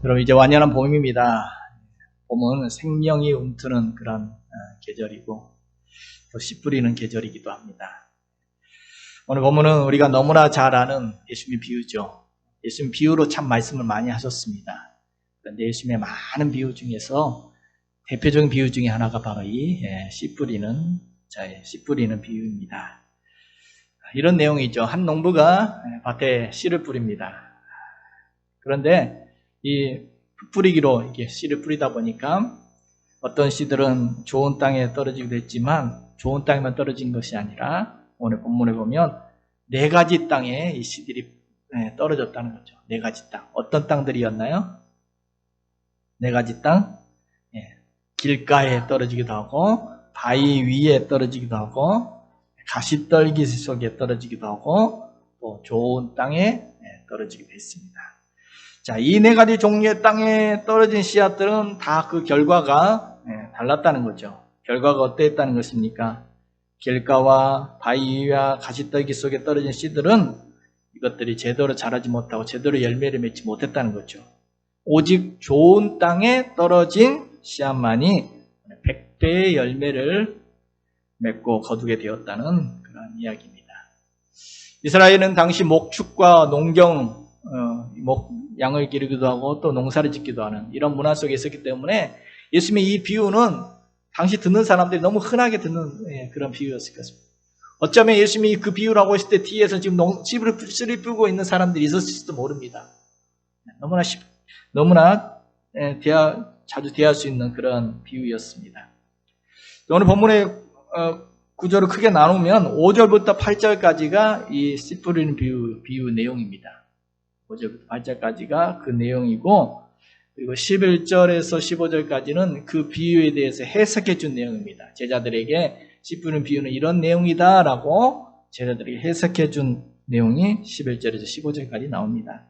그럼 이제 완연한 봄입니다. 봄은 생명이 움트는 그런 계절이고 또 씨 뿌리는 계절이기도 합니다. 오늘 본문은 우리가 너무나 잘 아는 예수님의 비유죠. 예수님 비유로 참 말씀을 많이 하셨습니다. 그런데 예수님의 많은 비유 중에서 대표적인 비유 중에 하나가 바로 이 씨 뿌리는 비유입니다. 이런 내용이죠. 한 농부가 밭에 씨를 뿌립니다. 그런데 이 뿌리기로 이렇게 씨를 뿌리다 보니까 어떤 씨들은 좋은 땅에 떨어지기도 했지만 좋은 땅에만 떨어진 것이 아니라 오늘 본문에 보면 4가지 땅에 이 씨들이 떨어졌다는 거죠. 4가지 땅. 어떤 땅들이었나요? 4가지 땅. 길가에 떨어지기도 하고 바위 위에 떨어지기도 하고 가시떨기 속에 떨어지기도 하고 또 좋은 땅에 떨어지기도 했습니다. 자, 이 4가지 종류의 땅에 떨어진 씨앗들은 다 그 결과가 달랐다는 거죠. 결과가 어땠다는 것입니까? 길가와 바위 위와 가시떨기 속에 떨어진 씨들은 이것들이 제대로 자라지 못하고 제대로 열매를 맺지 못했다는 거죠. 오직 좋은 땅에 떨어진 씨앗만이 100배의 열매를 맺고 거두게 되었다는 그런 이야기입니다. 이스라엘은 당시 목축과 농경, 양을 기르기도 하고 또 농사를 짓기도 하는 이런 문화 속에 있었기 때문에 예수님의 이 비유는 당시 듣는 사람들이 너무 흔하게 듣는 그런 비유였을 것입니다. 어쩌면 예수님이 그 비유를 하고 있을 때 뒤에서 지금 씨를 뿌고 있는 사람들이 있었을지도 모릅니다. 너무나 자주 대할 수 있는 그런 비유였습니다. 오늘 본문의 구절을 크게 나누면 5절부터 8절까지가 이 씨 뿌리는 비유 내용입니다. 5절부터 8절까지가 그 내용이고 그리고 11절에서 15절까지는 그 비유에 대해서 해석해 준 내용입니다. 제자들에게 씨 뿌리는 비유는 이런 내용이다 라고 제자들에게 해석해 준 내용이 11절에서 15절까지 나옵니다.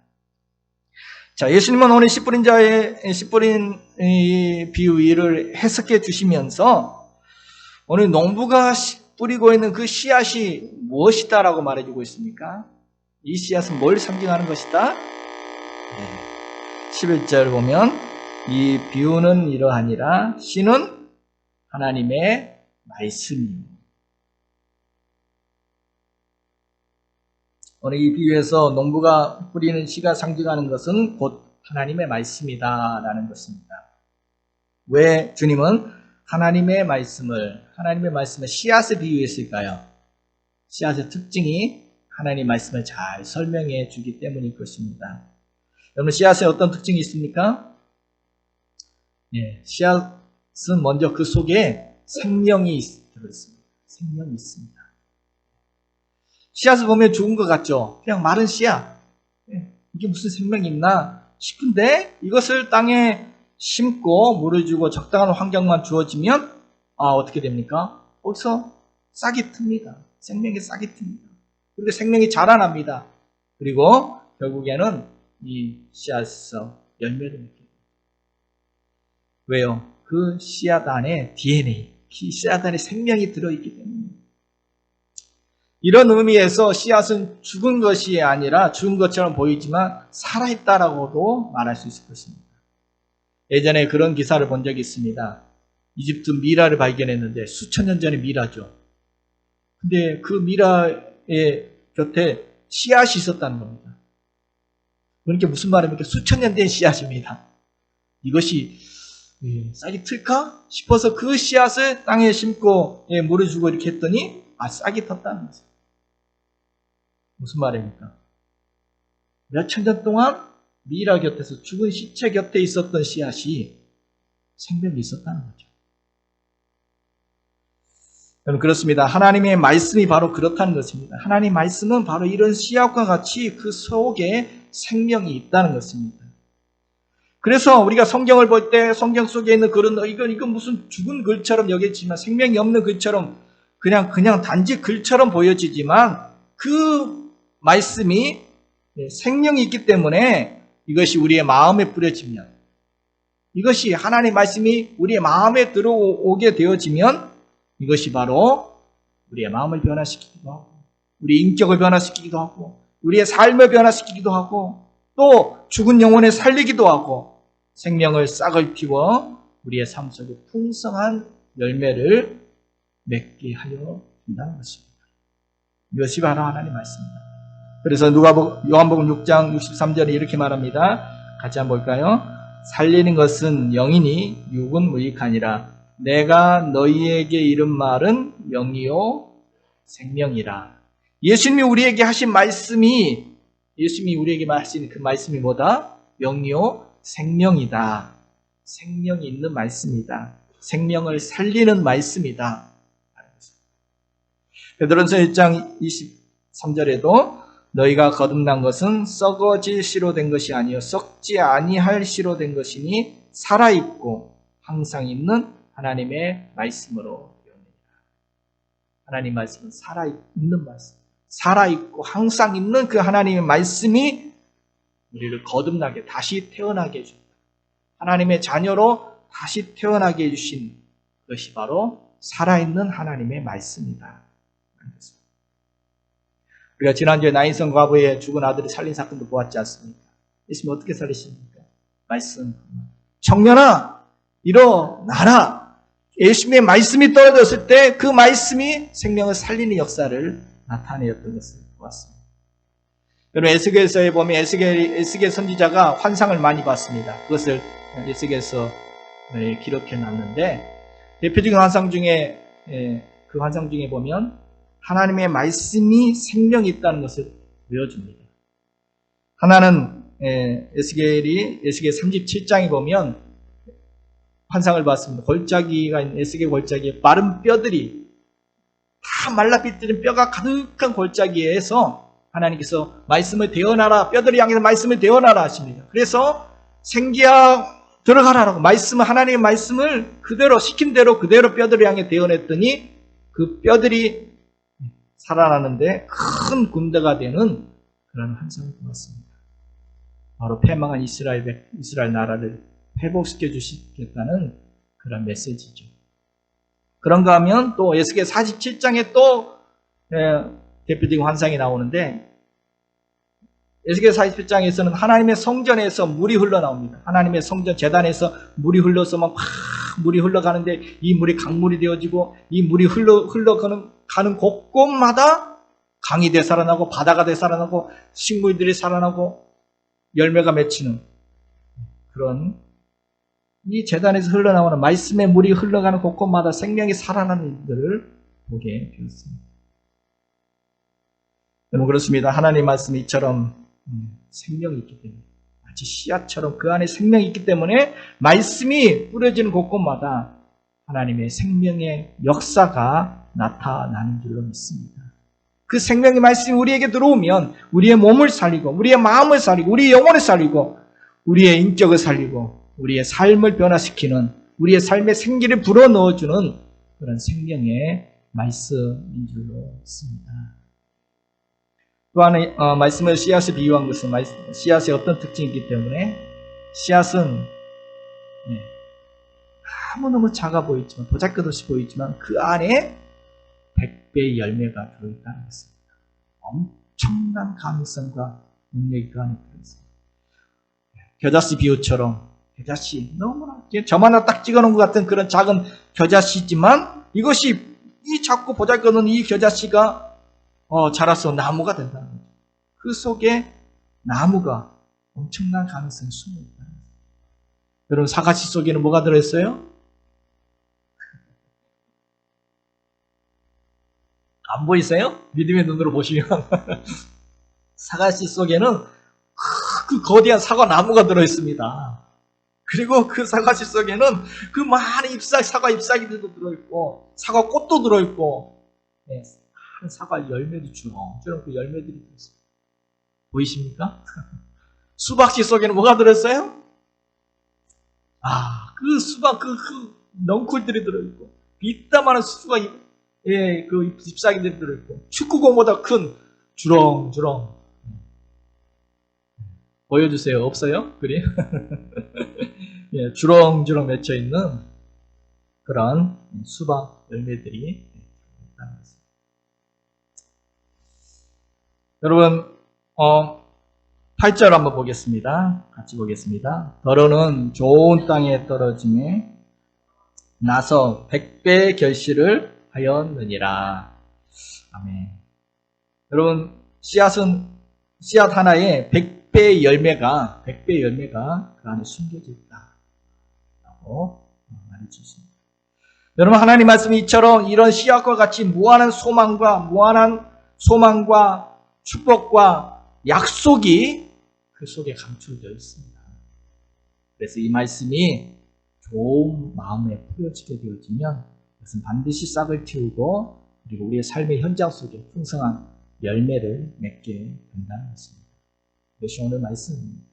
자, 예수님은 오늘 씨 뿌린 이 비유 이를 해석해 주시면서 오늘 농부가 뿌리고 있는 그 씨앗이 무엇이다 라고 말해주고 있습니까? 이 씨앗은 뭘 상징하는 것이다? 11절 보면 이 비유는 이러하니라 씨는 하나님의 말씀이요. 오늘 이 비유에서 농부가 뿌리는 씨가 상징하는 것은 곧 하나님의 말씀이다 라는 것입니다. 왜 주님은 하나님의 말씀을 씨앗에 비유했을까요? 씨앗의 특징이 하나님의 말씀을 잘 설명해 주기 때문일 것입니다. 여러분 씨앗에 어떤 특징이 있습니까? 씨앗은 먼저 그 속에 생명이 들어있습니다. 생명이 있습니다. 씨앗을 보면 좋은 것 같죠? 그냥 마른 씨앗. 이게 무슨 생명이 있나 싶은데 이것을 땅에 심고 물을 주고 적당한 환경만 주어지면 어떻게 됩니까? 거기서 싹이 틉니다. 생명의 싹이 틉니다. 그리고 생명이 자라납니다. 그리고 결국에는 이 씨앗에서 열매를 맺게 됩니다. 왜요? 그 씨앗 안에 DNA, 이 씨앗 안에 생명이 들어있기 때문입니다. 이런 의미에서 씨앗은 죽은 것이 아니라 죽은 것처럼 보이지만 살아있다라고도 말할 수 있을 것입니다. 예전에 그런 기사를 본 적이 있습니다. 이집트 미라를 발견했는데 수천 년 전의 미라죠. 근데 그 미라의 곁에 씨앗이 있었다는 겁니다. 그러니까 무슨 말입니까? 수천 년 된 씨앗입니다. 이것이 싹이 틀까 싶어서 그 씨앗을 땅에 심고 물을 주고 이렇게 했더니 싹이 텄다는 거죠. 무슨 말입니까? 몇천 년 동안 미라 곁에서 죽은 시체 곁에 있었던 씨앗이 생명이 있었다는 거죠. 여러분 그렇습니다. 하나님의 말씀이 바로 그렇다는 것입니다. 하나님의 말씀은 바로 이런 씨앗과 같이 그 속에 생명이 있다는 것입니다. 그래서 우리가 성경을 볼 때 성경 속에 있는 글은 이건 무슨 죽은 글처럼 여겨지지만 생명이 없는 글처럼 그냥 단지 글처럼 보여지지만 그 말씀이 생명이 있기 때문에 이것이 우리의 마음에 뿌려지면 이것이 하나님의 말씀이 우리의 마음에 들어오게 되어지면 이것이 바로 우리의 마음을 변화시키기도 하고 우리의 인격을 변화시키기도 하고 우리의 삶을 변화시키기도 하고 또 죽은 영혼을 살리기도 하고 생명을 싹을 틔워 우리의 삶 속에 풍성한 열매를 맺게 하여 준다는 것입니다. 이것이 바로 하나님의 말씀입니다. 그래서 요한복음 6장 63절에 이렇게 말합니다. 같이 한번 볼까요? 살리는 것은 영이니 육은 무익하니라. 내가 너희에게 이른 말은 영이요 생명이라. 예수님이 우리에게 하신 말씀이, 예수님이 우리에게 하신 그 말씀이 뭐다? 영이요 생명이다. 생명이 있는 말씀이다. 생명을 살리는 말씀이다. 베드로전서 1장 23절에도 너희가 거듭난 것은 썩어질 씨로 된 것이 아니요 썩지 아니할 씨로 된 것이니 살아있고 항상 있는 하나님의 말씀으로 되었느니라. 하나님 말씀은 살아있는 말씀, 살아있고 항상 있는 그 하나님의 말씀이 우리를 거듭나게, 다시 태어나게 해줍니다. 하나님의 자녀로 다시 태어나게 해주신 것이 바로 살아있는 하나님의 말씀이다. 우리가 지난주에 나인성 과부의 죽은 아들을 살린 사건도 보았지 않습니까? 예수님 어떻게 살리십니까? 말씀. 청년아, 일어나라. 예수님의 말씀이 떨어졌을 때 그 말씀이 생명을 살리는 역사를 나타내었던 것을 보았습니다. 여러분, 에스겔서에 보면 에스겔 선지자가 환상을 많이 봤습니다. 그것을 에스겔서에 기록해 놨는데, 대표적인 환상 중에, 그 환상 중에 보면 하나님의 말씀이 생명이 있다는 것을 보여줍니다. 하나는 에스겔 37장에 보면 환상을 봤습니다. 골짜기가 있는 에스겔 골짜기에 마른 뼈들이 다 말라 삐뚤은 뼈가 가득한 골짜기에서 하나님께서 말씀을 대언하라, 뼈들을 향해서 말씀을 대언하라 하십니다. 그래서 생기야 들어가라라고 하나님의 말씀을 그대로 시킨 대로 그대로 뼈들을 향해 대언했더니 그 뼈들이 살아나는데 큰 군대가 되는 그런 환상을 보았습니다. 바로 패망한 이스라엘 나라를 회복시켜 주시겠다는 그런 메시지죠. 그런가 하면 또 에스겔 47장에 또 대표적인 환상이 나오는데, 에스겔 47장에서는 하나님의 성전에서 물이 흘러나옵니다. 하나님의 성전 제단에서 물이 흘러서 막 물이 흘러가는데 이 물이 강물이 되어지고 이 물이 가는 곳곳마다 강이 되살아나고 바다가 되살아나고 식물들이 살아나고 열매가 맺히는 그런, 이 제단에서 흘러나오는 말씀의 물이 흘러가는 곳곳마다 생명이 살아나는 일들을 보게 되었습니다. 여러분, 그렇습니다. 하나님 말씀이 이처럼 생명이 있기 때문에, 마치 씨앗처럼 그 안에 생명이 있기 때문에 말씀이 뿌려지는 곳곳마다 하나님의 생명의 역사가 나타나는 줄로 믿습니다. 그 생명의 말씀이 우리에게 들어오면 우리의 몸을 살리고 우리의 마음을 살리고 우리의 영혼을 살리고 우리의 인격을 살리고 우리의 삶을 변화시키는, 우리의 삶의 생기를 불어넣어주는 그런 생명의 말씀인 줄로 믿습니다. 또 하나 말씀을 씨앗에 비유한 것은 씨앗의 어떤 특징이 있기 때문에, 씨앗은 너무너무 작아 보이지만, 보잘것없이 보이지만 그 안에 100배의 열매가 들어있다는 것입니다. 엄청난 가능성과 능력이 그 안에 들어있습니다. 겨자씨 비유처럼, 겨자씨 너무나 점 하나 딱 찍어놓은 것 같은 그런 작은 겨자씨지만, 이것이 이 작고 보잘것없는 이 겨자씨가 자라서 나무가 된다는 거죠. 그 속에 나무가 엄청난 가능성이 숨어 있다는 거죠. 여러분, 사과씨 속에는 뭐가 들어있어요? 안 보이세요? 믿음의 눈으로 보시면 사과씨 속에는 그 거대한 사과 나무가 들어있습니다. 그리고 그 사과씨 속에는 그 많은 사과 잎사귀들도 들어있고 사과 꽃도 들어있고, 사과 열매도 주렁주렁 그 열매들이 들어있습니다. 보이십니까? 수박씨 속에는 뭐가 들어있어요? 그 수박 그 넝쿨들이 들어있고, 이따만한 수박 그 잎사귀들이 들어있고, 축구공보다 큰 주렁주렁. 보여주세요. 없어요? 그림? 주렁주렁 맺혀있는 그런 수박 열매들이 있다는 것입니다. 여러분, 8절 한번 보겠습니다. 같이 보겠습니다. 더러는 좋은 땅에 떨어짐에 나서 100배의 결실을 하였느니라. 아멘. 여러분, 씨앗 하나에 100배의 열매가 그 안에 숨겨져 있다라고 말해주십니다. 여러분, 하나님 말씀이 이처럼 이런 씨앗과 같이 무한한 소망과 축복과 약속이 그 속에 감춰져 있습니다. 그래서 이 말씀이 좋은 마음에 뿌려지게 되어지면 그것은 반드시 싹을 틔우고 그리고 우리의 삶의 현장 속에 풍성한 열매를 맺게 된다는 것입니다. 이것이 오늘 말씀입니다.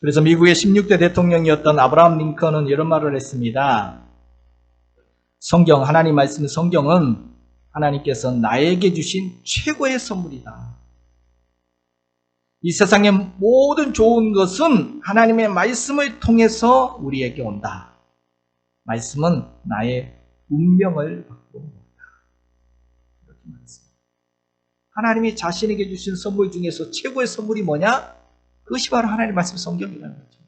그래서 미국의 16대 대통령이었던 아브라함 링컨은 이런 말을 했습니다. 하나님 말씀 성경은 하나님께서 나에게 주신 최고의 선물이다. 이 세상의 모든 좋은 것은 하나님의 말씀을 통해서 우리에게 온다. 말씀은 나의 운명을 바꾸는 것이다. 이렇게 말했습니다. 하나님이 자신에게 주신 선물 중에서 최고의 선물이 뭐냐? 그것이 바로 하나님의 말씀 성경이라는 거죠.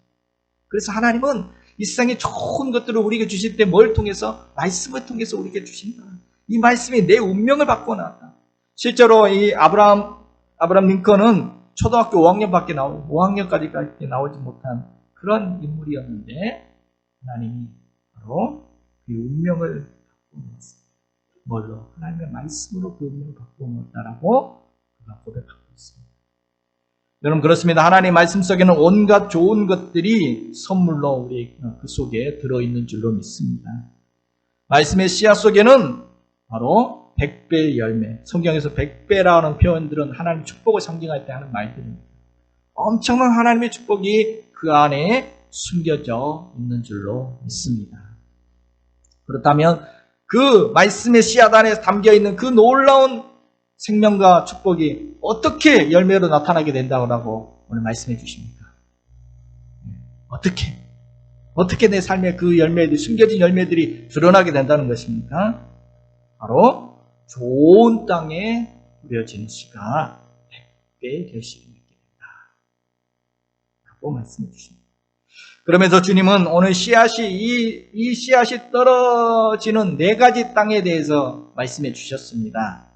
그래서 하나님은 이 세상에 좋은 것들을 우리에게 주실 때 뭘 통해서? 말씀을 통해서 우리에게 주신다. 이 말씀이 내 운명을 바꿔놨다. 실제로 이 아브라함 링컨은 초등학교 5학년까지 나오지 못한 그런 인물이었는데 하나님이 바로 그 운명을 바꿔놓았습니다. 뭘로? 하나님의 말씀으로 그 운명을 바꿔놓았다라고 그가 고백하고 있습니다. 여러분, 그렇습니다. 하나님의 말씀 속에는 온갖 좋은 것들이 선물로 우리 그 속에 들어있는 줄로 믿습니다. 말씀의 씨앗 속에는 바로 100배의 열매, 성경에서 100배라는 표현들은 하나님의 축복을 상징할 때 하는 말들입니다. 엄청난 하나님의 축복이 그 안에 숨겨져 있는 줄로 믿습니다. 그렇다면 그 말씀의 씨앗 안에 담겨있는 그 놀라운 생명과 축복이 어떻게 열매로 나타나게 된다고 오늘 말씀해 주십니까? 어떻게 내 삶에 그 열매들이, 숨겨진 열매들이 드러나게 된다는 것입니까? 바로 좋은 땅에 뿌려진 씨가 100배의 결실을 맺게 된다. 라고 말씀해 주십니다. 그러면서 주님은 오늘 이 씨앗이 떨어지는 4가지 땅에 대해서 말씀해 주셨습니다.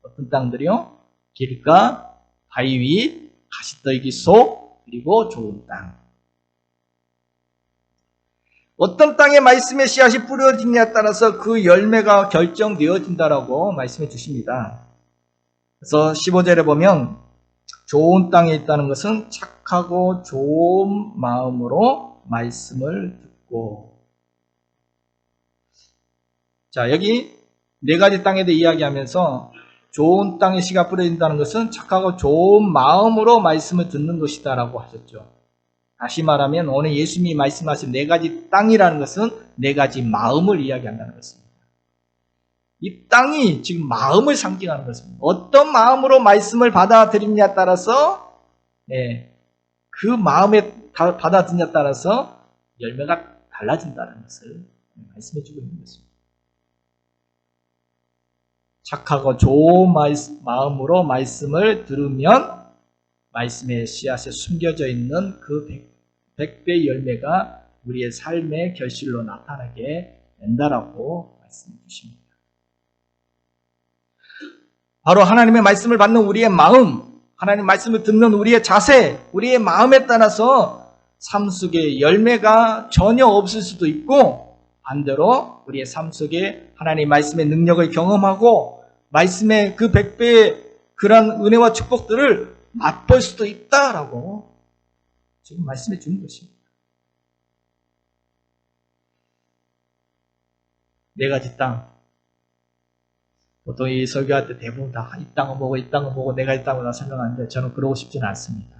어떤 땅들이요? 길가, 바위 위, 가시떨기 속, 그리고 좋은 땅. 어떤 땅에 말씀의 씨앗이 뿌려지냐에 따라서 그 열매가 결정되어진다라고 말씀해 주십니다. 그래서 15절에 보면 좋은 땅에 있다는 것은 착하고 좋은 마음으로 말씀을 듣고. 자, 여기 4가지 땅에 대해 이야기하면서 좋은 땅에 씨가 뿌려진다는 것은 착하고 좋은 마음으로 말씀을 듣는 것이다 라고 하셨죠. 다시 말하면 오늘 예수님이 말씀하신 4가지 땅이라는 것은 4가지 마음을 이야기한다는 것입니다. 이 땅이 지금 마음을 상징하는 것입니다. 어떤 마음으로 말씀을 받아들이냐에 따라서 그 마음에 받아들이냐에 따라서 열매가 달라진다는 것을 말씀해 주고 있는 것입니다. 착하고 좋은 마음으로 말씀을 들으면 말씀의 씨앗에 숨겨져 있는 그 100배의 열매가 우리의 삶의 결실로 나타나게 된다라고 말씀해 주십니다. 바로 하나님의 말씀을 받는 우리의 마음, 하나님의 말씀을 듣는 우리의 자세, 우리의 마음에 따라서 삶 속에 열매가 전혀 없을 수도 있고, 반대로 우리의 삶 속에 하나님의 말씀의 능력을 경험하고 말씀의 그 100배의 그런 은혜와 축복들을 맛볼 수도 있다라고 지금 말씀해 주는 것입니다. 4가지 땅. 보통 이 설교할 때 대부분 다 이 땅은 뭐고 이 땅은 뭐고 4가지 땅을 설명하는데 저는 그러고 싶지는 않습니다.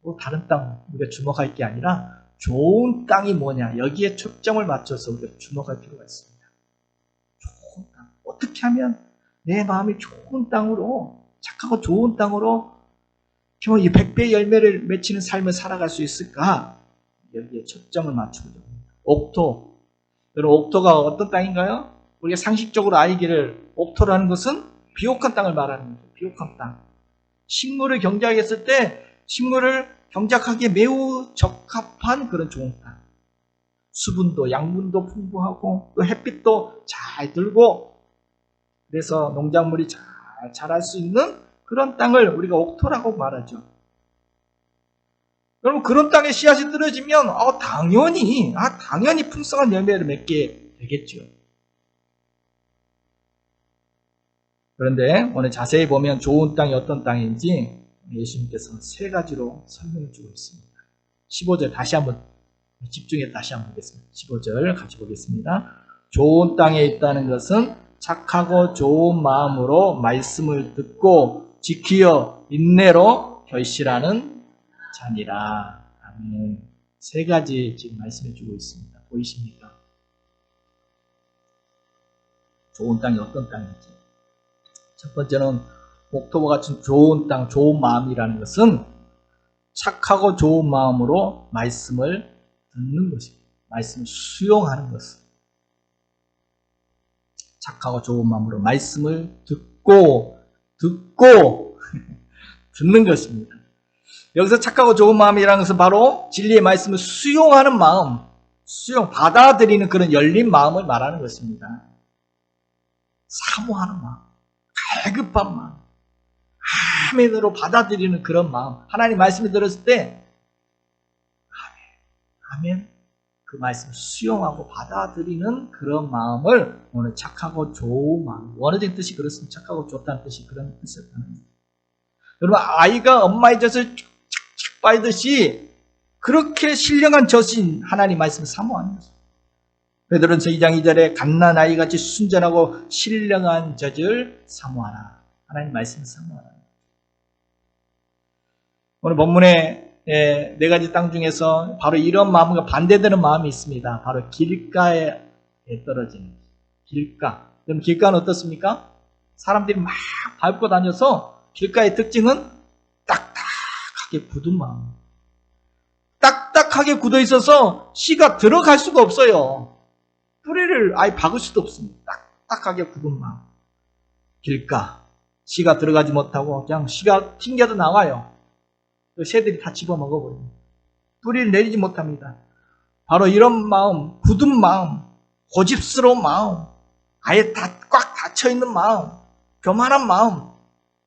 뭐 다른 땅 우리가 주목할 게 아니라 좋은 땅이 뭐냐 여기에 초점을 맞춰서 우리가 주목할 필요가 있습니다. 좋은 땅. 어떻게 하면 내 마음이 좋은 땅으로 착하고 좋은 땅으로 이 100배의 열매를 맺히는 삶을 살아갈 수 있을까? 여기에 초점을 맞추고 됩니다. 옥토. 여러분, 옥토가 어떤 땅인가요? 우리가 상식적으로 알기를 옥토라는 것은 비옥한 땅을 말하는 거죠. 비옥한 땅. 식물을 경작했을 때 식물을 경작하기에 매우 적합한 그런 좋은 땅. 수분도 양분도 풍부하고 또 햇빛도 잘 들고 그래서 농작물이 잘 자랄 수 있는 그런 땅을 우리가 옥토라고 말하죠. 여러분 그런 땅에 씨앗이 떨어지면 당연히 풍성한 열매를 맺게 되겠죠. 그런데 오늘 자세히 보면 좋은 땅이 어떤 땅인지 예수님께서 세 가지로 설명해 주고 있습니다. 15절 다시 한번 집중해서 다시 한번 보겠습니다. 15절 같이 보겠습니다. 좋은 땅에 있다는 것은 착하고 좋은 마음으로 말씀을 듣고 지키어 인내로 결실하는 자니라. 아멘. 세 가지 지금 말씀해 주고 있습니다. 보이십니까? 좋은 땅이 어떤 땅인지. 첫 번째는 옥토와 같은 좋은 땅, 좋은 마음이라는 것은 착하고 좋은 마음으로 말씀을 듣는 것입니다. 말씀을 수용하는 것은 착하고 좋은 마음으로 말씀을 듣고 듣는 것입니다. 여기서 착하고 좋은 마음이라는 것은 바로 진리의 말씀을 수용하는 마음, 받아들이는 그런 열린 마음을 말하는 것입니다. 사모하는 마음, 갈급한 마음, 아멘으로 받아들이는 그런 마음. 하나님 말씀을 들었을 때 아멘, 그 말씀을 수용하고 받아들이는 그런 마음을 오늘 착하고 좋은 마음. 원어적인 뜻이 그렇습니다. 착하고 좋다는 뜻이 그런 뜻이었다는 거예요. 여러분 아이가 엄마의 젖을 착착 빨듯이 그렇게 신령한 젖인 하나님 말씀을 사모하는 것입니다. 베드로전서 2장 2절에 갓난 아이같이 순전하고 신령한 젖을 사모하라. 하나님 말씀을 사모하라. 오늘 본문에 네 가지 땅 중에서 바로 이런 마음과 반대되는 마음이 있습니다. 바로 길가에 떨어지는 길가. 그럼 길가는 어떻습니까? 사람들이 막 밟고 다녀서 길가의 특징은 딱딱하게 굳은 마음. 딱딱하게 굳어 있어서 씨가 들어갈 수가 없어요. 뿌리를 아예 박을 수도 없습니다. 딱딱하게 굳은 마음. 길가. 씨가 들어가지 못하고 그냥 씨가 튕겨도 나와요. 새들이 다 집어먹어버립니다. 뿌리를 내리지 못합니다. 바로 이런 마음, 굳은 마음, 고집스러운 마음, 아예 꽉 닫혀있는 마음, 교만한 마음.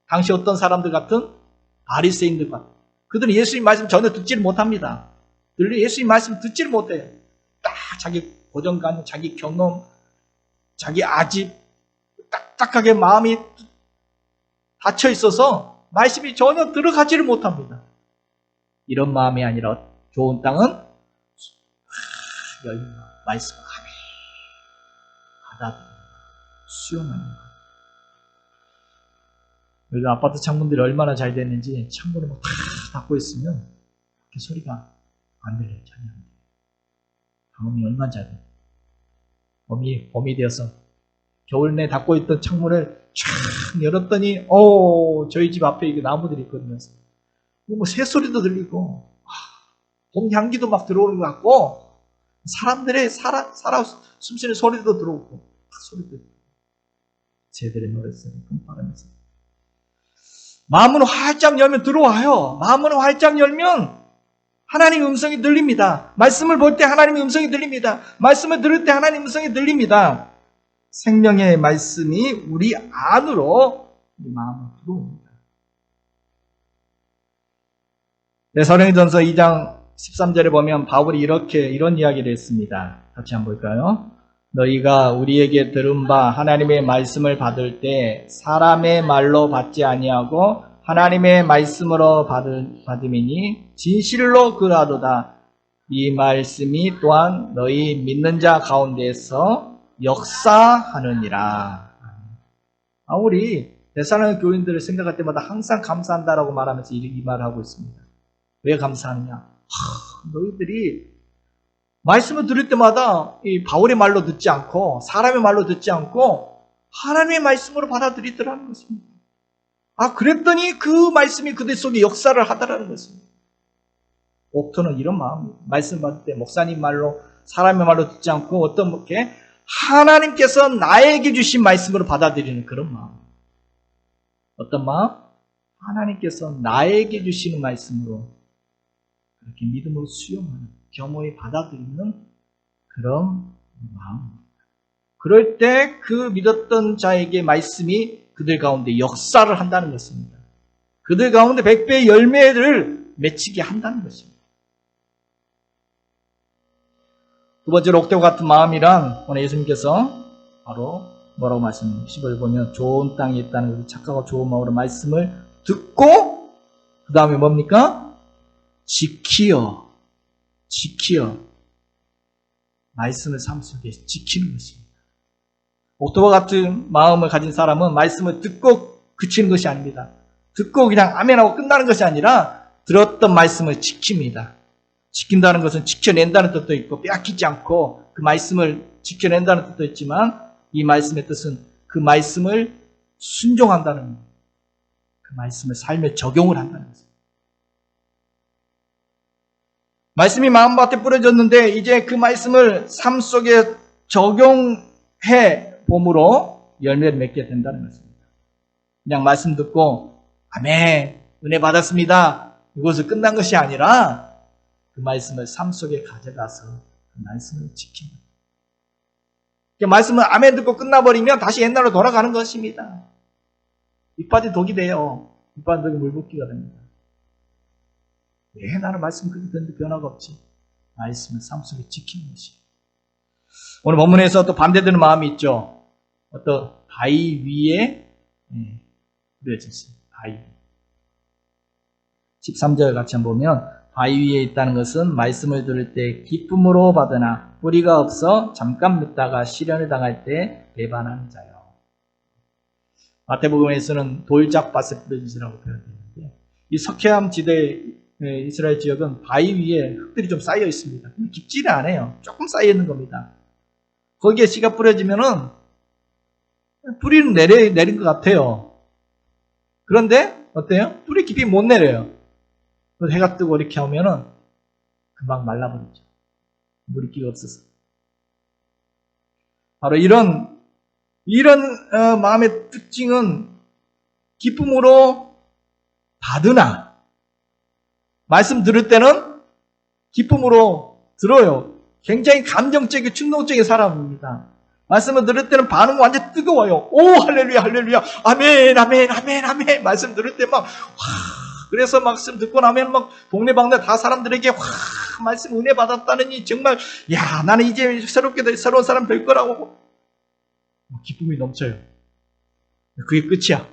당시 어떤 사람들 같은 바리새인들 같은 그들은 예수님 말씀 전혀 듣지를 못합니다. 예수님 말씀 듣지를 못해요. 딱 자기 고정관, 자기 경험, 자기 아집, 딱딱하게 마음이 닫혀있어서 말씀이 전혀 들어가지를 못합니다. 이런 마음이 아니라 좋은 땅은 열린 마음, 말씀을 받아들이는 수용하는 마음. 요즘 아파트 창문들이 얼마나 잘 됐는지 창문을 막 닫고 있으면 그 소리가 안 들려요. 전혀 안 들려요. 방음이 얼마나 잘 돼요. 봄이 되어서 겨울 내 닫고 있던 창문을 쫙 열었더니 저희 집 앞에 이게 나무들이 있거든요. 뭐 새소리도 들리고 봄 향기도 막 들어오는 것 같고 사람들의 살아 숨쉬는 소리도 들어오고 소리도 들고 새들의 노랫소리 뿜빠르면서 마음을 활짝 열면 들어와요. 마음을 활짝 열면 하나님의 음성이 들립니다. 말씀을 볼 때 하나님의 음성이 들립니다. 말씀을 들을 때 하나님의 음성이 들립니다. 생명의 말씀이 우리 안으로 우리 마음을 들어옵니다. 데살로니가전서 2장 13절에 보면 바울이 이런 이야기를 했습니다. 같이 한번 볼까요? 너희가 우리에게 들은 바 하나님의 말씀을 받을 때 사람의 말로 받지 아니하고 하나님의 말씀으로 받음이니 진실로 그러하도다. 이 말씀이 또한 너희 믿는 자 가운데에서 역사하느니라. 바울이 데살로니가 교인들을 생각할 때마다 항상 감사한다라고 말하면서 이 말을 하고 있습니다. 왜 감사하느냐? 너희들이 말씀을 들을 때마다 이 바울의 말로 듣지 않고 사람의 말로 듣지 않고 하나님의 말씀으로 받아들이더라는 것입니다. 그랬더니 그 말씀이 그들 속에 역사를 하더라는 것입니다. 옥토는 이런 마음이에요. 말씀 받을 때 목사님 말로 사람의 말로 듣지 않고 어떻게 하나님께서 나에게 주신 말씀으로 받아들이는 그런 마음. 어떤 마음? 하나님께서 나에게 주시는 말씀으로 그렇게 믿음으로 수용하는, 겸허히 받아들이는 그런 마음. 그럴 때 그 믿었던 자에게 말씀이 그들 가운데 역사를 한다는 것입니다. 그들 가운데 100배의 열매를 맺히게 한다는 것입니다. 두 번째로 옥대와 같은 마음이란 오늘 예수님께서 바로 뭐라고 말씀해요? 10절 보면 좋은 땅에 있다는 것을 착하고 좋은 마음으로 말씀을 듣고 그 다음에 뭡니까? 지키어 말씀을 삶 속에 지키는 것입니다. 옥대와 같은 마음을 가진 사람은 말씀을 듣고 그치는 것이 아닙니다. 듣고 그냥 아멘하고 끝나는 것이 아니라 들었던 말씀을 지킵니다. 지킨다는 것은 지켜낸다는 뜻도 있고 빼앗기지 않고 그 말씀을 지켜낸다는 뜻도 있지만 이 말씀의 뜻은 그 말씀을 순종한다는, 그 말씀을 삶에 적용을 한다는 것입니다. 말씀이 마음밭에 뿌려졌는데 이제 그 말씀을 삶 속에 적용해 봄으로 열매를 맺게 된다는 것입니다. 그냥 말씀 듣고 아멘, 은혜 받았습니다, 이것을 끝난 것이 아니라 그 말씀을 삶 속에 가져가서 그 말씀을 지킵니다. 말씀을 아멘 듣고 끝나버리면 다시 옛날로 돌아가는 것입니다. 이빠지 독이 돼요. 이빠지 독이 물붓기가 됩니다. 왜 나는 말씀 그렇게 듣는데 변화가 없지? 말씀을 삶 속에 지키는 것이. 오늘 본문에서 또 반대되는 마음이 있죠. 어떤 바위 위에 뿌려졌어요. 바위. 13절 같이 한번 보면 바위 위에 있다는 것은 말씀을 들을 때 기쁨으로 받으나 뿌리가 없어 잠깐 묻다가 시련을 당할 때 배반하는 자요. 마태복음에서는 돌짝밭에 뿌려지라고 표현되는데 이 석회암 지대 이스라엘 지역은 바위 위에 흙들이 좀 쌓여 있습니다. 깊지는 않아요. 조금 쌓여 있는 겁니다. 거기에 씨가 뿌려지면은 뿌리는 내린 것 같아요. 그런데 어때요? 뿌리 깊이 못 내려요. 해가 뜨고 이렇게 하면은 금방 말라버리죠. 물기가 없어서. 바로 이런 마음의 특징은 기쁨으로 받으나 말씀 들을 때는 기쁨으로 들어요. 굉장히 감정적이고 충동적인 사람입니다. 말씀을 들을 때는 반응 완전 뜨거워요. 오 할렐루야 할렐루야 아멘 아멘 아멘 아멘 말씀 들을 때 막 그래서 말씀 듣고 나면 막 동네방네 다 사람들에게 말씀 은혜 받았다느니 정말 야 나는 이제 새로운 사람 될 거라고 기쁨이 넘쳐요. 그게 끝이야.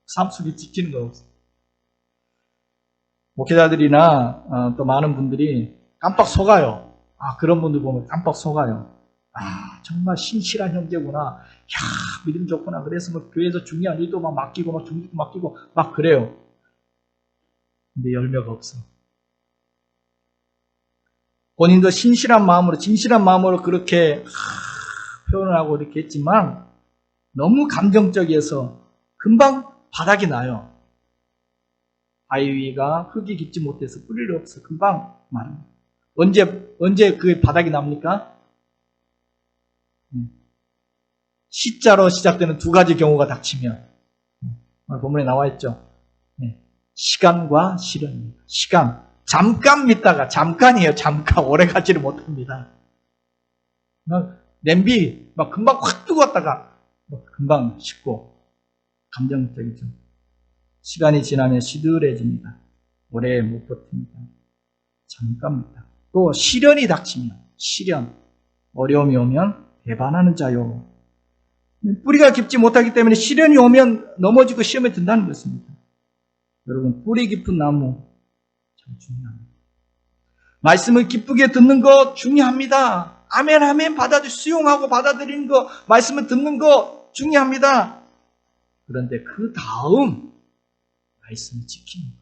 삶 속에 지키는 거 없어. 목회자들이나 또 많은 분들이 깜빡 속아요. 그런 분들 보면 깜빡 속아요. 정말 신실한 형제구나. 야, 믿음 좋구나. 그래서 뭐 교회에서 중요한 일도 막 맡기고 막 중직도 맡기고 막 그래요. 근데 열매가 없어. 본인도 진실한 마음으로 그렇게 표현을 하고 이렇게 했지만 너무 감정적이어서 금방 바닥이 나요. 바위 위가 흙이 깊지 못해서 뿌리를 없어 금방 마릅니다. 언제 그 바닥이 납니까? 시자로 시작되는 두 가지 경우가 닥치면 오늘 본문에 나와 있죠. 시간과 시련입니다. 시간 잠깐 믿다가 잠깐이에요. 잠깐 오래 가지를 못합니다. 냄비 막 금방 확 뜨거웠다가 금방 식고 감정적이죠. 시간이 지나면 시들해집니다. 오래 못 버팁니다. 잠깐입니다. 또 시련이 닥치면 어려움이 오면 배반하는 자요. 뿌리가 깊지 못하기 때문에 시련이 오면 넘어지고 시험에 든다는 것입니다. 여러분 뿌리 깊은 나무 참 중요합니다. 말씀을 기쁘게 듣는 거 중요합니다. 아멘 아멘 수용하고 받아들이는 거 말씀을 듣는 거 중요합니다. 그런데 그 다음 말씀을 지키는 거,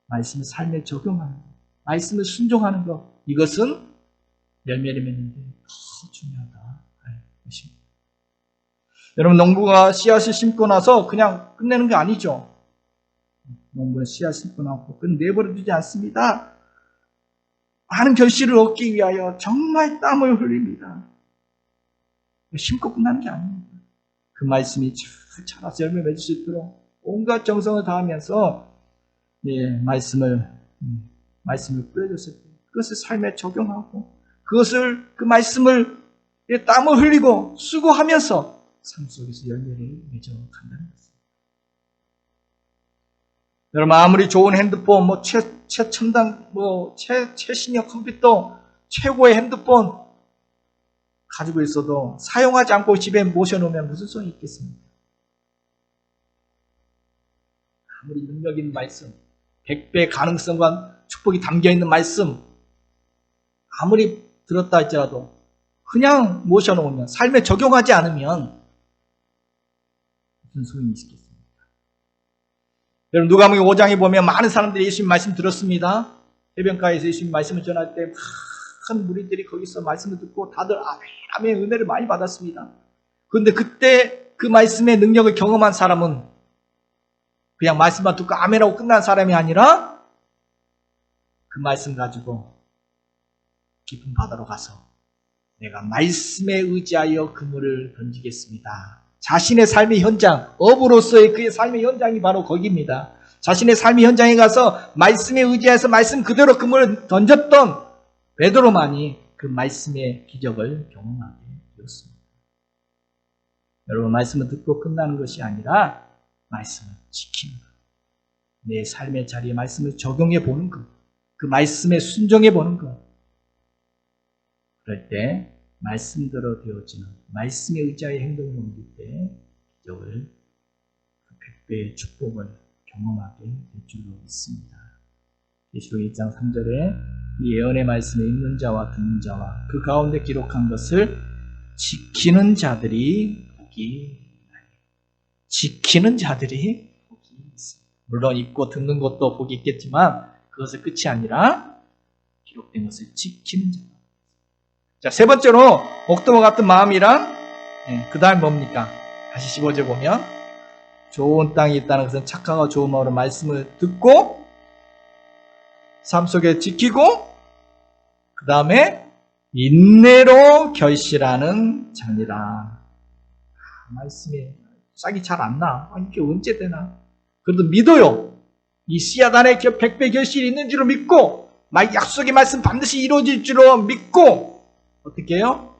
말씀을 삶에 적용하는 거, 말씀을 순종하는 거, 이것은 열매를 맺는데 더 중요하다 할 것입니다. 여러분 농부가 씨앗을 심고 나서 그냥 끝내는 게 아니죠. 농부는 씨앗 심고 나고 내버려 두지 않습니다. 많은 결실을 얻기 위하여 정말 땀을 흘립니다. 심고 끝나는 게 아닙니다. 그 말씀이 잘 자라서 열매 맺을 수 있도록 온갖 정성을 다하면서 말씀을 뿌려줬을 때 그것을 삶에 적용하고 그 말씀을 땀을 흘리고 수고하면서 삶 속에서 열매를 맺어간다는 것입니다. 여러분, 아무리 좋은 핸드폰, 최첨단, 최신형 컴퓨터, 최고의 핸드폰 가지고 있어도 사용하지 않고 집에 모셔놓으면 무슨 소용이 있겠습니까? 아무리 능력 있는 말씀, 100배 가능성과 축복이 담겨있는 말씀, 아무리 들었다 할지라도 그냥 모셔놓으면, 삶에 적용하지 않으면 무슨 소용이 있겠습니까? 여러분, 누가복음 5장에 보면 많은 사람들이 예수님 말씀 들었습니다. 해변가에서 예수님 말씀을 전할 때 큰 무리들이 거기서 말씀을 듣고 다들 아멘 은혜를 많이 받았습니다. 그런데 그때 그 말씀의 능력을 경험한 사람은 그냥 말씀만 듣고 아멘하고 끝난 사람이 아니라 그 말씀 가지고 깊은 바다로 가서 내가 말씀에 의지하여 그물을 던지겠습니다. 자신의 삶의 현장, 어부로서의 그의 삶의 현장이 바로 거기입니다. 자신의 삶의 현장에 가서 말씀에 의지해서 말씀 그대로 그물을 던졌던 베드로만이 그 말씀의 기적을 경험하게 되었습니다. 여러분, 말씀을 듣고 끝나는 것이 아니라 말씀을 지키는 것, 내 삶의 자리에 말씀을 적용해 보는 것, 그 말씀에 순종해 보는 것. 그럴 때 말씀대로 되어지는 말씀에 의지하여 행동을 옮길 때 기적을, 그 100배의 축복을 경험하게 될 줄로 믿습니다. 계시록 1장 3절에 이 예언의 말씀을 읽는 자와 듣는 자와 그 가운데 기록한 것을 지키는 자들이 복이 있나니. 지키는 자들이 복이 있습니다. 물론 읽고 듣는 것도 복이 있겠지만 그것은 끝이 아니라 기록된 것을 지키는 자. 자, 세 번째로 옥돔과 같은 마음이란 그 다음 뭡니까? 다시 15절 보면 좋은 땅이 있다는 것은 착하고 좋은 마음으로 말씀을 듣고 삶 속에 지키고 그 다음에 인내로 결실하는 자니라. 말씀이 싹이 잘 안 나. 이게 언제 되나? 그래도 믿어요. 이 씨앗 안에 100배 결실이 있는 줄로 믿고 약속의 말씀 반드시 이루어질 줄로 믿고 어떻게 해요?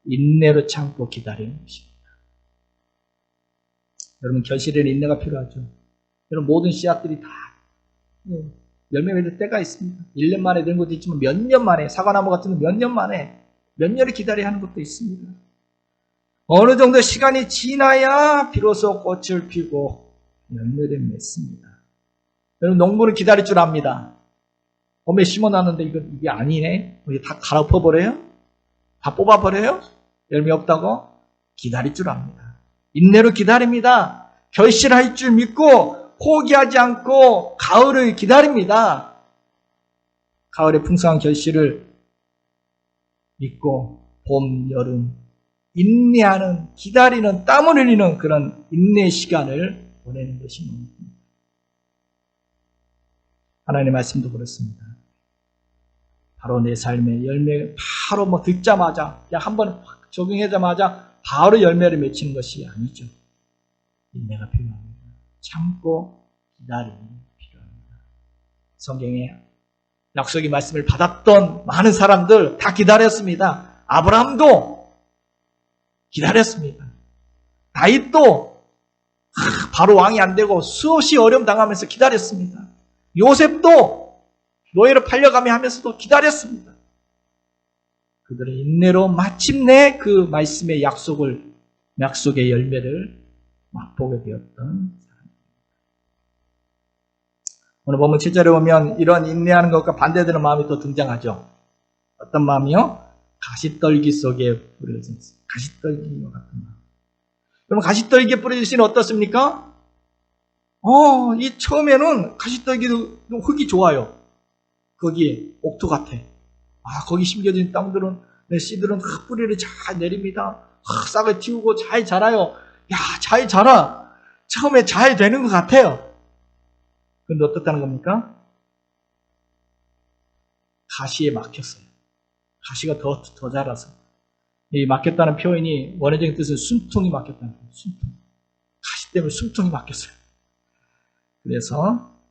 인내로 참고 기다리는 것입니다. 여러분, 결실에는 인내가 필요하죠. 여러분, 모든 씨앗들이 다 열매 맺을 때가 있습니다. 1년 만에 되는 것도 있지만 몇 년 만에, 사과나무 같은 건 몇 년 만에, 몇 년을 기다려야 하는 것도 있습니다. 어느 정도 시간이 지나야 비로소 꽃을 피고 열매를 맺습니다. 여러분, 농부는 기다릴 줄 압니다. 봄에 심어놨는데 이게 아니네? 이게 다 갈아엎어버려요? 다 뽑아버려요? 열매 없다고? 기다릴 줄 압니다. 인내로 기다립니다. 결실할 줄 믿고 포기하지 않고 가을을 기다립니다. 가을의 풍성한 결실을 믿고 봄, 여름 인내하는, 기다리는, 땀을 흘리는 그런 인내의 시간을 보내는 것이 뭡니까? 하나님의 말씀도 그렇습니다. 바로 내 삶의 열매, 바로 듣자마자, 그냥 한번 적용하자마자 바로 열매를 맺히는 것이 아니죠. 인내가 필요합니다. 참고 기다림이 필요합니다. 성경에 약속의 말씀을 받았던 많은 사람들 다 기다렸습니다. 아브라함도 기다렸습니다. 다윗도 바로 왕이 안 되고 수없이 어려움 당하면서 기다렸습니다. 요셉도 노예로 팔려가며 하면서도 기다렸습니다. 그들은 인내로 마침내 그 말씀의 약속의 열매를 맛보게 되었던 사람입니다. 오늘 보면 7절에 보면 이런 인내하는 것과 반대되는 마음이 또 등장하죠. 어떤 마음이요? 가시떨기 속에 뿌려진 가시떨기와 같은 마음. 그럼 가시떨기에 뿌려진 씨는 어떻습니까? 이 처음에는 가시떨기도 흙이 좋아요. 거기에 옥토 같아. 거기 심겨진 땅들은, 씨들은 뿌리를 잘 내립니다. 싹을 틔우고 잘 자라요. 잘 자라. 처음에 잘 되는 것 같아요. 그런데 어떻다는 겁니까? 가시에 막혔어요. 가시가 더 자라서. 이 맡겼다는 표현이 원어적인 뜻은 숨통이 맡겼다는 거예요. 숨통. 가시 때문에 숨통이 맡겼어요. 그래서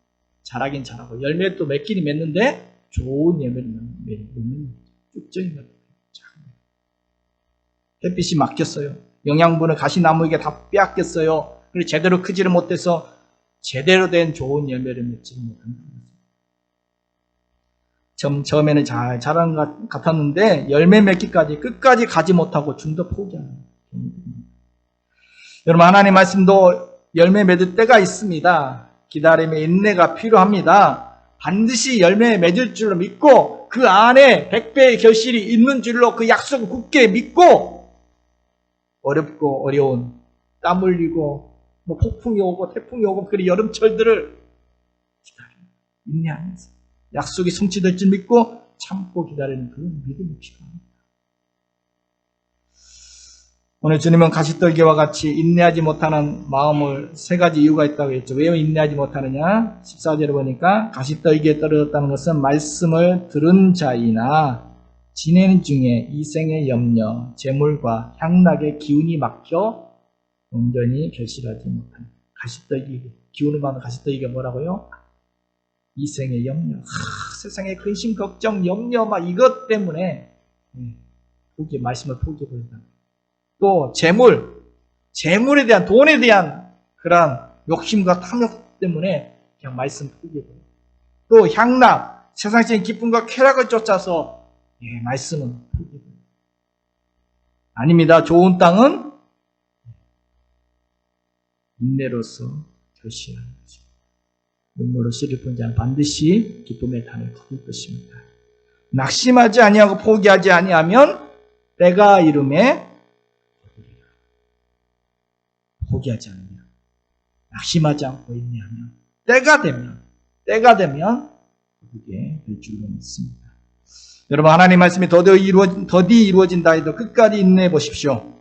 자라긴 자라고 열매도 맺기는 맺는데 좋은 열매를 맺는 쭉적인 것. 햇빛이 막혔어요. 영양분을 가시나무에게 다 빼앗겼어요. 그리고 제대로 크지를 못해서 제대로 된 좋은 열매를 맺지를 못한다. 처음에는 잘 자란 것 같았는데 열매 맺기까지 끝까지 가지 못하고 중도 포기하는 거예요. 여러분, 하나님 말씀도 열매 맺을 때가 있습니다. 기다림의 인내가 필요합니다. 반드시 열매 맺을 줄로 믿고 그 안에 100배의 결실이 있는 줄로 그 약속을 굳게 믿고 어렵고 어려운 땀 흘리고 뭐 폭풍이 오고 태풍이 오고 그 여름철들을 기다립니다. 인내하면서 약속이 성취될 줄 믿고 참고 기다리는 그 믿음이 필요합니다. 오늘 주님은 가시떨기와 같이 인내하지 못하는 마음을 세 가지 이유가 있다고 했죠. 왜 인내하지 못하느냐? 14절에 보니까 가시떨기에 떨어졌다는 것은 말씀을 들은 자이나 지내는 중에 이생의 염려, 재물과 향락의 기운이 막혀 온전히 결실하지 못합니다. 가시떨기, 기운을 받는 가시떨기가 뭐라고요? 이생의 염려, 세상의 근심, 걱정, 염려, 막 이것 때문에 말씀을 포기해버린다. 또 재물에 대한, 돈에 대한 그런 욕심과 탐욕 때문에 그냥 말씀 포기해버려요. 또 향락, 세상적인 기쁨과 쾌락을 쫓아서 말씀은 포기해버려요. 아닙니다. 좋은 땅은 인내로서 결실하는 것입니다. 눈물로 씨를 본 자는 반드시 기쁨의 단을 거둘 것입니다. 낙심하지 아니하고 포기하지 아니하면 때가 이름에 거두리라. 포기하지 않으면, 낙심하지 않고 인내하면 때가 되면 거두게 될 줄로 믿습니다. 여러분, 하나님 말씀이 더디 이루어진다 해도 끝까지 인내해 보십시오.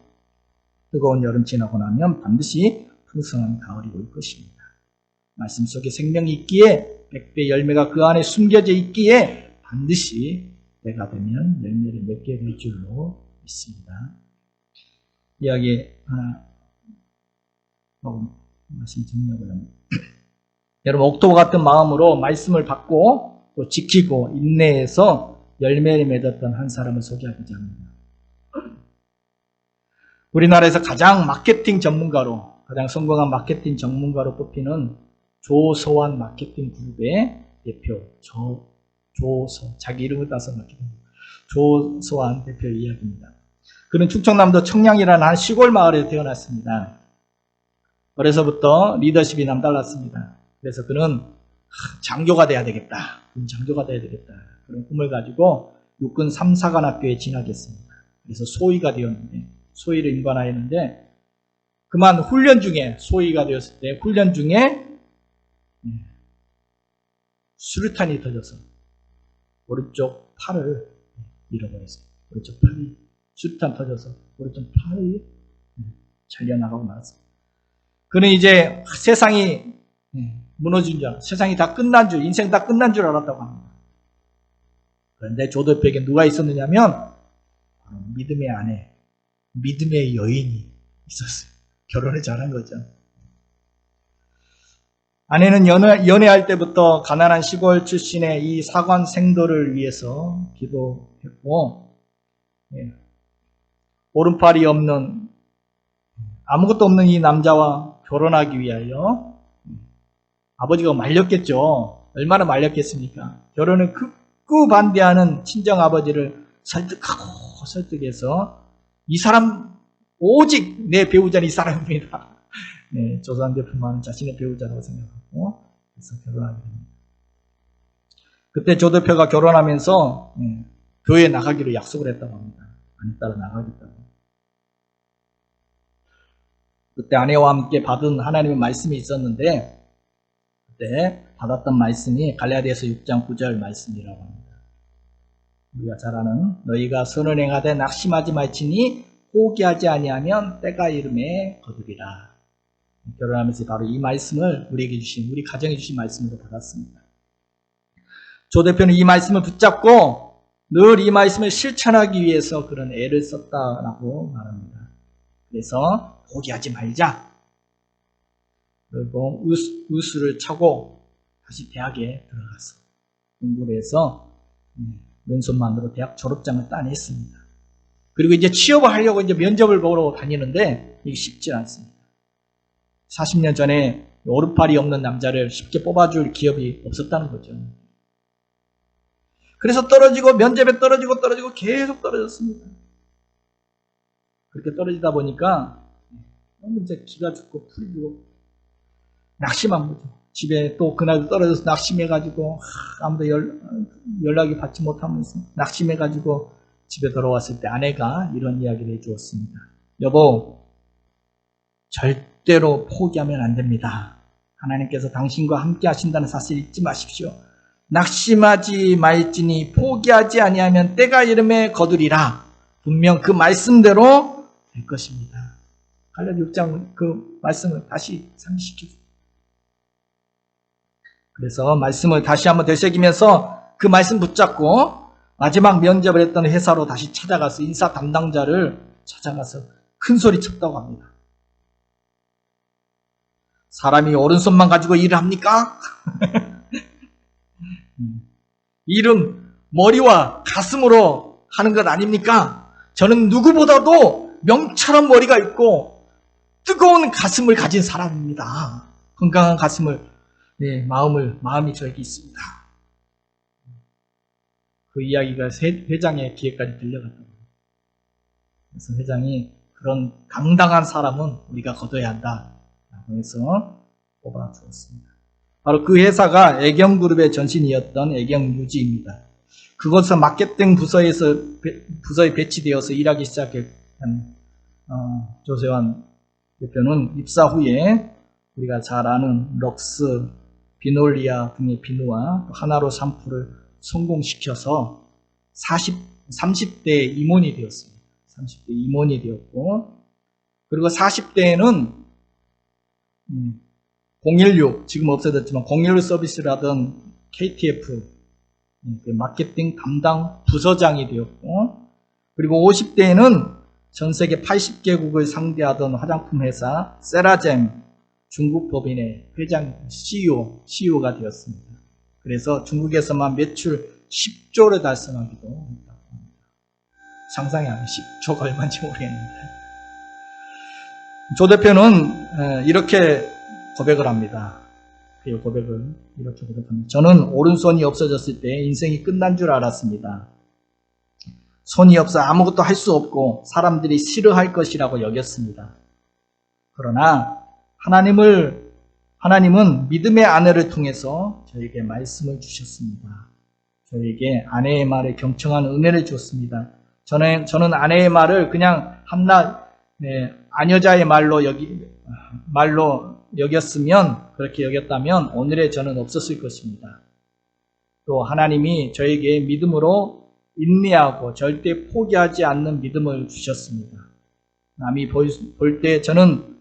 뜨거운 여름 지나고 나면 반드시 풍성한 가을이 올 것입니다. 말씀 속에 생명이 있기에 100배 열매가 그 안에 숨겨져 있기에 반드시 때가 되면 열매를 맺게 될 줄로 믿습니다. 이야기 하나 말씀 정리하고요. 여러분, 옥토와 같은 마음으로 말씀을 받고 또 지키고 인내해서 열매를 맺었던 한 사람을 소개하고자 합니다. 우리나라에서 가장 성공한 마케팅 전문가로 뽑히는 조소환 마케팅 그룹의 대표, 자기 이름을 따서 조소환 대표 이야기입니다. 그는 충청남도 청량이라는 한 시골 마을에 태어났습니다. 어려서부터 리더십이 남달랐습니다. 그래서 그는 장교가 돼야 되겠다. 그런 꿈을 가지고 육군 3사관 학교에 진학했습니다. 그래서 소위가 되었는데, 소위를 임관하였는데, 그만 훈련 중에, 소위가 되었을 때 훈련 중에 수류탄이 터져서 오른쪽 팔을 잃어버렸어요. 오른쪽 팔이 수류탄 터져서 오른쪽 팔이 잘려나가고 말았습니다. 그는 이제 세상이 무너진 줄, 세상이 다 끝난 줄, 인생 다 끝난 줄 알았다고 합니다. 그런데 조도표에게 누가 있었느냐면 믿음의 아내, 믿음의 여인이 있었어요. 결혼을 잘한 거죠. 아내는 연애할 때부터 가난한 시골 출신의 이 사관 생도를 위해서 기도했고, 오른팔이 없는, 아무것도 없는 이 남자와 결혼하기 위하여 아버지가 말렸겠죠. 얼마나 말렸겠습니까? 결혼을 극구 반대하는 친정 아버지를 설득해서 이 사람, 오직 내 배우자는 이 사람입니다. 조선 대표만은 자신의 배우자라고 생각하고 그래서 결혼하게 됩니다. 그때 조 대표가 결혼하면서 교회에 나가기로 약속을 했다고 합니다. 아내 따라 나가겠다고. 그때 아내와 함께 받은 하나님의 말씀이 있었는데 그때 받았던 말씀이 갈라디아서 6장 9절 말씀이라고 합니다. 우리가 잘 아는 너희가 선을 행하되 낙심하지 말지니 포기하지 아니하면 때가 이름에 거두리라. 결혼하면서 바로 이 말씀을 우리에게 주신, 우리 가정에 주신 말씀으로 받았습니다. 조 대표는 이 말씀을 붙잡고 늘 이 말씀을 실천하기 위해서 그런 애를 썼다라고 말합니다. 그래서 포기하지 말자. 그리고 우수를 차고 다시 대학에 들어가서 공부를 해서 왼손만으로 대학 졸업장을 따냈습니다. 그리고 이제 취업을 하려고 이제 면접을 보러 다니는데 이게 쉽지 않습니다. 40년 전에 오른팔이 없는 남자를 쉽게 뽑아줄 기업이 없었다는 거죠. 그래서 떨어지고 면접에 떨어지고 계속 떨어졌습니다. 그렇게 떨어지다 보니까 너무 이제 기가 죽고 풀이 죽고 낙심한 거죠. 집에 또 그날 떨어져서 낙심해가지고 아무도 연락이 받지 못하면서 낙심해가지고 집에 돌아왔을 때 아내가 이런 이야기를 해주었습니다. 여보, 절대로 포기하면 안 됩니다. 하나님께서 당신과 함께 하신다는 사실 잊지 마십시오. 낙심하지 말지니 포기하지 아니하면 때가 이름에 거두리라. 분명 그 말씀대로 될 것입니다. 갈라디 6장 그 말씀을 다시 상기시키죠. 그래서 말씀을 다시 한번 되새기면서 그 말씀 붙잡고 마지막 면접을 했던 회사로 다시 찾아가서 인사 담당자를 찾아가서 큰 소리 쳤다고 합니다. 사람이 오른손만 가지고 일을 합니까? 일은 머리와 가슴으로 하는 것 아닙니까? 저는 누구보다도 명철한 머리가 있고 뜨거운 가슴을 가진 사람입니다. 건강한 가슴을, 마음이 저에게 있습니다. 그 이야기가 회장의 귀에까지 들려갔다고 합니다. 그래서 회장이 그런 당당한 사람은 우리가 거둬야 한다 라고 해서 뽑아주었습니다. 바로 그 회사가 애경그룹의 전신이었던 애경유지입니다. 그곳에서 마케팅 부서에 배치되어서 일하기 시작한 조세환 대표는 입사 후에 우리가 잘 아는 럭스, 비놀리아 등의 비누와 하나로 샴푸를 성공시켜서 30대 임원이 되었습니다. 30대 임원이 되었고, 그리고 40대에는 016, 지금 없어졌지만 016 서비스를 하던 KTF 마케팅 담당 부서장이 되었고, 그리고 50대에는 전 세계 80개국을 상대하던 화장품 회사 세라젬 중국 법인의 회장 CEO가 되었습니다. 그래서 중국에서만 매출 10조를 달성하기도 했다고 합니다. 상상이 안 돼요. 10조가 얼마인지 모르겠는데. 조 대표는 이렇게 고백을 합니다. 그 고백을 이렇게 고백합니다. 저는 오른손이 없어졌을 때 인생이 끝난 줄 알았습니다. 손이 없어 아무것도 할 수 없고 사람들이 싫어할 것이라고 여겼습니다. 그러나 하나님은 믿음의 아내를 통해서 저에게 말씀을 주셨습니다. 저에게 아내의 말에 경청한 은혜를 주었습니다. 저는 아내의 말을 그냥 한낱 아녀자의 말로 여겼으면, 그렇게 여겼다면 오늘의 저는 없었을 것입니다. 또 하나님이 저에게 믿음으로 인내하고 절대 포기하지 않는 믿음을 주셨습니다. 남이 볼 때 저는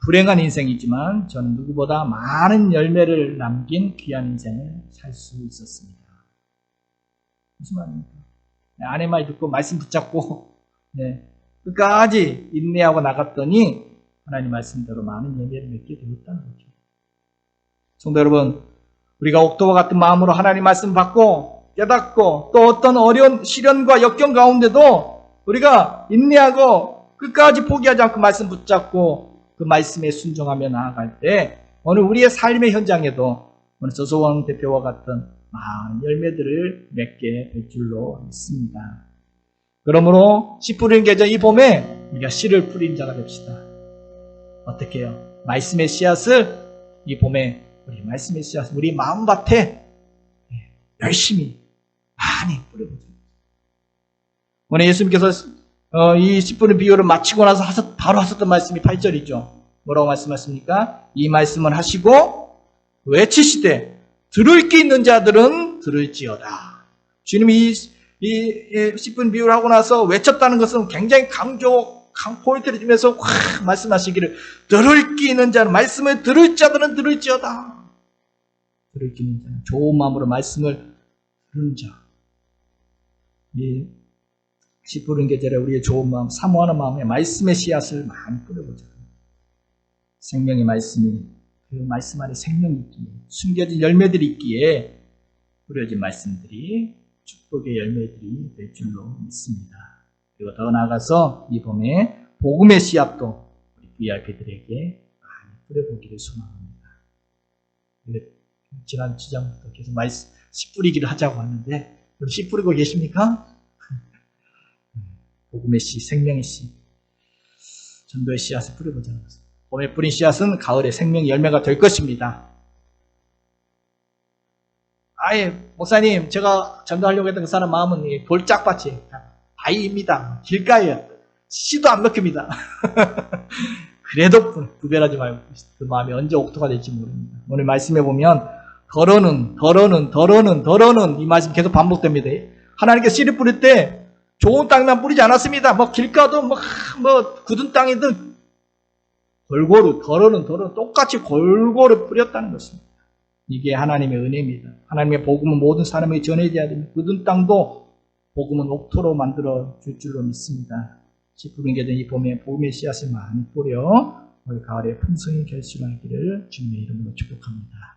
불행한 인생이지만 저는 누구보다 많은 열매를 남긴 귀한 인생을 살 수 있었습니다. 무슨 말입니까? 아내 말 듣고 말씀 붙잡고 끝까지 인내하고 나갔더니 하나님 말씀대로 많은 열매를 맺게 되었다는 거죠. 성도 여러분, 우리가 옥토와 같은 마음으로 하나님 말씀 받고 깨닫고 또 어떤 어려운 시련과 역경 가운데도 우리가 인내하고 끝까지 포기하지 않고 말씀 붙잡고 그 말씀에 순종하며 나아갈 때 오늘 우리의 삶의 현장에도 오늘 조소원 대표와 같은 많은 열매들을 맺게 될 줄로 믿습니다. 그러므로 씨 뿌리는 계절 이 봄에 우리가 씨를 뿌린 자가 됩시다. 어떻게 해요? 말씀의 씨앗을 이 봄에 말씀의 씨앗을 우리 마음밭에 열심히 많이 뿌려보죠. 오늘 예수님께서 이 씨 뿌린 비유를 마치고 나서 바로 하셨던 말씀이 8절이죠. 뭐라고 말씀하십니까? 이 말씀을 하시고 외치시되 들을 게 있는 자들은 들을지어다. 주님이 이 씨 뿌린 비유를 하고 나서 외쳤다는 것은 굉장히 포인트를 주면서 확 말씀하시기를 들을 게 있는 자는 말씀을 들을 자들은 들을지어다. 들을 게 있는 자는 좋은 마음으로 말씀을 듣는 자. 이 씨 뿌리는 계절에 우리의 좋은 마음, 사모하는 마음에 말씀의 씨앗을 많이 뿌려보자. 생명의 말씀이, 그 말씀 안에 생명이 있기에, 숨겨진 열매들이 있기에 뿌려진 말씀들이 축복의 열매들이 될 줄로 믿습니다. 그리고 더 나아가서 이 봄에 복음의 씨앗도 우리 VIP들에게 많이 뿌려보기를 소망합니다. 지난 주장부터 계속 씨 뿌리기를 하자고 하는데 씨 뿌리고 계십니까? 복음의 씨, 생명의 씨, 전도의 씨앗을 뿌려보자는 것입니다. 봄에 뿌린 씨앗은 가을에 생명의 열매가 될 것입니다. 아예 목사님, 제가 전도하려고 했던 그 사람 마음은 돌짝밭이 바위입니다. 길가에 씨도 안 먹힙니다. 그래도 구별하지 말고 그 마음이 언제 옥토가 될지 모릅니다. 오늘 말씀해 보면 더러는 이 말씀 계속 반복됩니다. 하나님께서 씨를 뿌릴 때 좋은 땅만 뿌리지 않았습니다. 뭐 길가도 뭐 굳은 땅이든 골고루 더러는 똑같이 골고루 뿌렸다는 것입니다. 이게 하나님의 은혜입니다. 하나님의 복음은 모든 사람에게 전해져야 됩니다. 굳은 땅도 복음은 옥토로 만들어 줄 줄로 믿습니다. 씨 뿌린 계절 이 봄에 복음의 씨앗을 많이 뿌려 올 가을에 풍성히 결실하기를 주님의 이름으로 축복합니다.